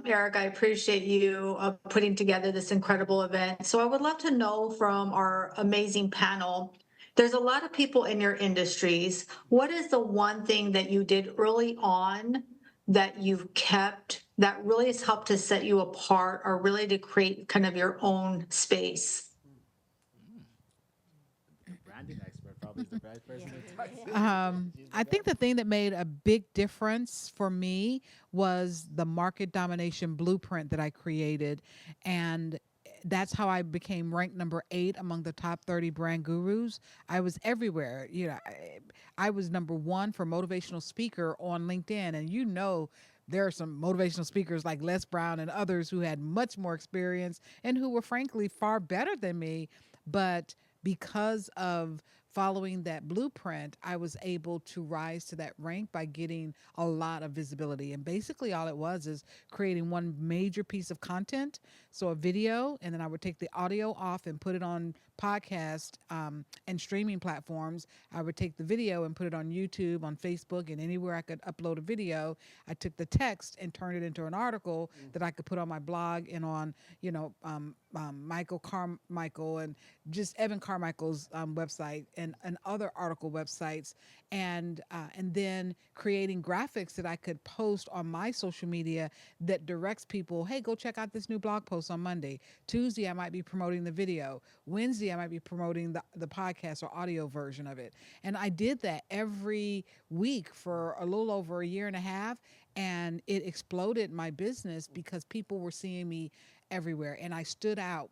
Eric, I appreciate you putting together this incredible event. So I would love to know from our amazing panel, there's a lot of people in your industries. What is the one thing that you did early on that you've kept that really has helped to set you apart or really to create kind of your own space? The branding expert probably is the right person Yeah. to talk to. She's the I think the best. thing that made a big difference for me was the market domination blueprint that I created. And that's how I became ranked number 8 among the top 30 brand gurus. I was everywhere. I was number 1 for motivational speaker on LinkedIn. And there are some motivational speakers like Les Brown and others who had much more experience and who were frankly far better than me. But because of following that blueprint, I was able to rise to that rank by getting a lot of visibility. And basically, all it was is creating one major piece of content, so a video, and then I would take the audio off and put it on podcast and streaming platforms. I would take the video and put it on YouTube, on Facebook, and anywhere I could upload a video. I took the text and turned it into an article that I could put on my blog and on, Michael Carmichael and just Evan Carmichael's website and other article websites, and then creating graphics that I could post on my social media that directs people, hey, go check out this new blog post on Monday. Tuesday, I might be promoting the video. Wednesday, I might be promoting the podcast or audio version of it. And I did that every week for a little over a year and a half, and it exploded my business because people were seeing me everywhere, and I stood out